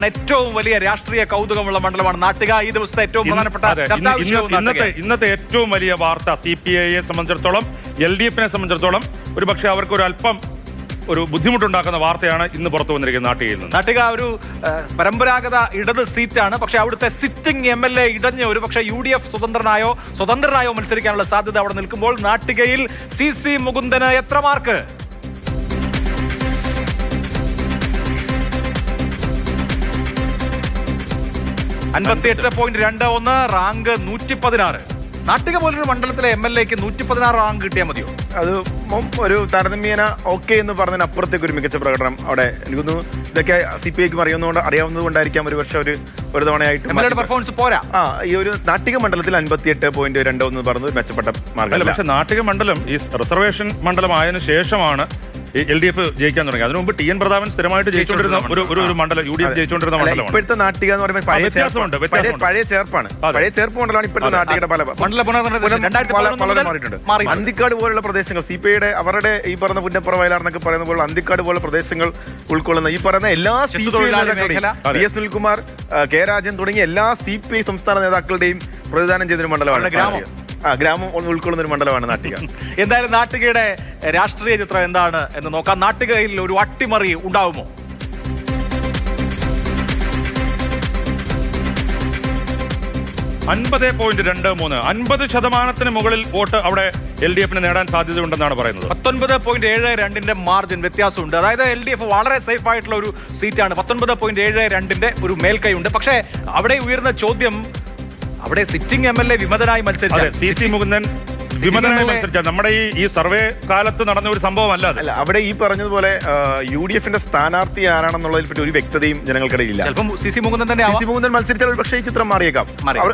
ഏറ്റവും വലിയ രാഷ്ട്രീയ കൗതുകമുള്ള മണ്ഡലമാണ് നാട്ടിക. ഈ ദിവസത്തെ ഏറ്റവും പ്രധാനപ്പെട്ട ഇന്നത്തെ ഏറ്റവും വലിയ വാർത്ത CPI-യെ സംബന്ധിച്ചിടത്തോളം, LDF-നെ സംബന്ധിച്ചിടത്തോളം ഒരുപക്ഷെ അവർക്ക് ഒരു അല്പം ഒരു ബുദ്ധിമുട്ടുണ്ടാക്കുന്ന വാർത്തയാണ് ഇന്ന് പുറത്തു വന്നിരിക്കുന്നത് നാട്ടികയിൽ നിന്ന്. നാട്ടിക ഒരു പരമ്പരാഗത ഇടത് സീറ്റാണ്. പക്ഷെ അവിടുത്തെ സിറ്റിംഗ് MLA ഇടഞ്ഞ് ഒരുപക്ഷെ UDF സ്വതന്ത്രനായോ മത്സരിക്കാനുള്ള സാധ്യത അവിടെ നിൽക്കുമ്പോൾ നാട്ടികയിൽ CC മുകുന്ദന് എത്ര മാർക്ക്? 58.21, റാങ്ക് 116. നാട്ടിക പോലൊരു മണ്ഡലത്തിലെ MLA-ക്ക് 116 റാങ്ക് കിട്ടിയാൽ മതിയോ? അത് ഒരു താരതമ്യേന ഓക്കെ എന്ന് പറഞ്ഞതിന് അപ്പുറത്തേക്ക് ഒരു മികച്ച പ്രകടനം അവിടെ എനിക്കൊന്നു. ഇതൊക്കെ CPI-ക്ക് അറിയാവുന്നത് കൊണ്ടായിരിക്കാം ഒരു വർഷം ഒരു തവണയായിട്ട് പെർഫോമൻസ് പോരാ. ഈ ഒരു നാട്ടിക മണ്ഡലത്തിൽ 58.21 പറഞ്ഞത് മെച്ചപ്പെട്ട മാർഗം. പക്ഷെ നാട്ടിക മണ്ഡലം ഈ റിസർവേഷൻ മണ്ഡലം ആയതിനു ശേഷമാണ് LDF ജയിക്കാൻ തുടങ്ങി. അതിനു മുമ്പ് TN പ്രതാപൻ സ്ഥിരമായിട്ട് ജയിച്ചുകൊണ്ടിരുന്ന ഒരു മണ്ഡലം, UDF ജയിച്ചുകൊണ്ടിരുന്ന മണ്ഡലം. ഇപ്പോഴത്തെ നാട്ടിക എന്ന് പറയുമ്പോൾ പഴയ ചേർപ്പാണ്. പഴയ ചേർപ്പ് മണ്ഡലമാണ് ഇപ്പോഴത്തെ നാട്ടികയുടെ പല മാറിയിട്ടുണ്ട്. അന്തിക്കാട് പോലുള്ള പ്രദേശങ്ങൾ CPI-യുടെ അവരുടെ ഈ പറഞ്ഞ പുന്നപ്പുറ വയലാർന്നൊക്കെ പറയുന്ന പോലെ അന്തിക്കാട് പോലുള്ള പ്രദേശങ്ങൾ ഉൾക്കൊള്ളുന്ന ഈ പറയുന്ന എല്ലാ PS സുനിൽകുമാർ, K രാജൻ തുടങ്ങിയ എല്ലാ CPI സംസ്ഥാന നേതാക്കളുടെയും പ്രതിദാനം ചെയ്തൊരു മണ്ഡലമാണ് ഗ്രാമം ഉൾക്കൊള്ളുന്ന ഒരു മണ്ഡലമാണ് നാട്ടിക. എന്തായാലും നാട്ടികയുടെ രാഷ്ട്രീയ ചിത്രം എന്താണ് എന്ന് നോക്കാം. നാട്ടികയിൽ ഒരു അട്ടിമറി ഉണ്ടാവുമോ? .23 50% മുകളിൽ വോട്ട് അവിടെ LDF-ന് നേടാൻ സാധ്യതയുണ്ടെന്നാണ് പറയുന്നത്. 19.72 മാർജിൻ വ്യത്യാസമുണ്ട്. അതായത് LDF വളരെ സേഫ് ആയിട്ടുള്ള ഒരു സീറ്റാണ്. 19.72 ഒരു മേൽക്കൈയുണ്ട്. പക്ഷേ അവിടെ ഉയർന്ന ചോദ്യം, അവിടെ സിറ്റിംഗ് MLA വിമതനായി മത്സരിച്ച CC മുകുന്ദൻ വിമതനായി മത്സരിച്ച നമ്മുടെ ഈ സർവേ കാലത്ത് നടന്ന ഒരു സംഭവമല്ല അത്. അല്ല, അവിടെ ഈ പറഞ്ഞതുപോലെ UDF-ന്റെ സ്ഥാനാർത്ഥി ആരാണെന്നുള്ളതിൽ പറ്റി ഒരു വ്യക്തതയും ജനങ്ങൾക്കിടയില്ല. CC മുകുന്ദൻ തന്നെ മുകുന്ദൻ മത്സരിച്ചാൽ പക്ഷേ ഈ ചിത്രം മാറിയേക്കാം.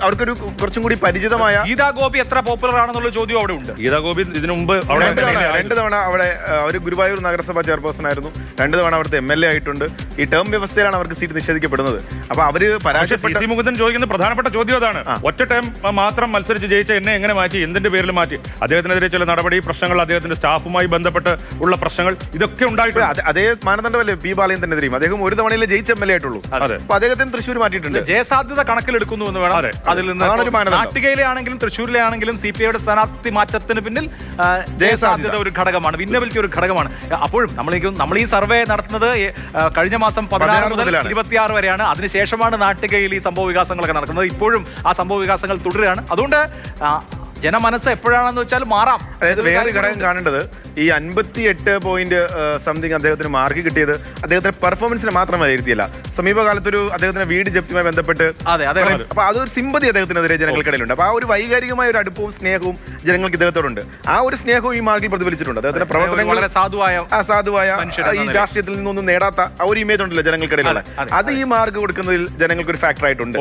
അവർക്കൊരു കുറച്ചും കൂടി പരിചിതമായ ഗീതാ ഗോപി എത്ര പോപ്പുലർ ആണെന്നുള്ള ചോദ്യം അവിടെ ഉണ്ട്. ഗീതാ ഗോപി ഇതിനു മുമ്പ് 2 തവണ അവിടെ അവർ ഗുരുവായൂർ നഗരസഭ ചെയർപേഴ്സൺ ആയിരുന്നു. 2 തവണ അവിടുത്തെ MLA ആയിട്ടുണ്ട്. ഈ ടേം വ്യവസ്ഥയിലാണ് അവർക്ക് സീറ്റ് നിഷേധിക്കപ്പെടുന്നത്. അപ്പൊ അവര് CC മുകുന്ദൻ ചോദിക്കുന്ന പ്രധാനപ്പെട്ട ചോദ്യം അതാണ്. ഒറ്റ ടൈം മാത്രം മത്സരിച്ച് ജയിച്ച എന്നെ എങ്ങനെ മാറ്റി, എന്തിന്റെ പേരിൽ മാറ്റി? അദ്ദേഹത്തിനെതിരെ ചില നടപടി പ്രശ്നങ്ങൾ, അദ്ദേഹത്തിന്റെ സ്റ്റാഫുമായി ബന്ധപ്പെട്ട് ഉള്ള പ്രശ്നങ്ങൾ ഇതൊക്കെ ഉണ്ടായിട്ടുണ്ട്. അതേ മാനദണ്ഡമല്ലേ P ബാലചന്ദ്രനെതിരെയും. അദ്ദേഹം ഒരു തവണയിൽ ജയിച്ച MLA ആയിട്ടുള്ളൂ. അപ്പൊ അദ്ദേഹത്തിന് തൃശ്ശൂർ മാറ്റിയിട്ടുണ്ട്. ജയസാധ്യത കണക്കിലെടുക്കുന്നു എന്ന് വേണം അതിൽ നിന്ന്. നാട്ടികയിലെ ആണെങ്കിലും തൃശ്ശൂരിലെ ആണെങ്കിലും CPI-യുടെ സ്ഥാനാർത്ഥി മാറ്റത്തിന് പിന്നിൽ ജയസാധ്യത ഒരു ഘടകമാണ്, വിന്നബിലിറ്റി ഒരു ഘടകമാണ്. അപ്പോഴും നമ്മൾ ഈ സർവേ നടത്തുന്നത് കഴിഞ്ഞ മാസം 16 മുതൽ 26 വരെയാണ്. അതിനുശേഷമാണ് നാട്ടികയിൽ ഈ സംഭവ വികാസങ്ങളൊക്കെ നടക്കുന്നത്. ഇപ്പോഴും ആ സംഭവ വികാസങ്ങൾ തുടരുകയാണ്. അതുകൊണ്ട് ജനമനസ്സ് എപ്പോഴാണെന്ന് വെച്ചാൽ മാറാം. അതായത് വേറെ ഘടകം കാണേണ്ടത് ഈ 58 അദ്ദേഹത്തിന് മാർക്ക് കിട്ടിയത് അദ്ദേഹത്തിന്റെ പെർഫോമൻസിനെ മാത്രം വിലയിരുത്തിയല്ല. സമീപകാലത്തൊരു അദ്ദേഹത്തിന്റെ വീട് ജപ്തിയുമായി ബന്ധപ്പെട്ട് അപ്പൊ അതൊരു സിമ്പതി അദ്ദേഹത്തിനെതിരെ ജനങ്ങൾക്കിടയിലുണ്ട്. അപ്പൊ ആ ഒരു വൈകാരികമായ ഒരു അടുപ്പവും സ്നേഹവും ജനങ്ങൾക്ക് ഇദ്ദേഹത്തോടുണ്ട്. ആ ഒരു സ്നേഹവും ഈ മാർക്കിൽ പ്രതിഫലിച്ചിട്ടുണ്ട്. അദ്ദേഹത്തിന്റെ പ്രവർത്തനങ്ങൾ വളരെ സാധുവായ ഈ രാഷ്ട്രീയത്തിൽ നിന്നൊന്നും നേടാത്ത ആ ഒരു ഇമേജ് ഉണ്ടല്ലോ ജനങ്ങൾക്കിടയിലുള്ള, അത് ഈ മാർക്ക് കൊടുക്കുന്നതിൽ ജനങ്ങൾക്ക് ഒരു ഫാക്ടർ ആയിട്ടുണ്ട്.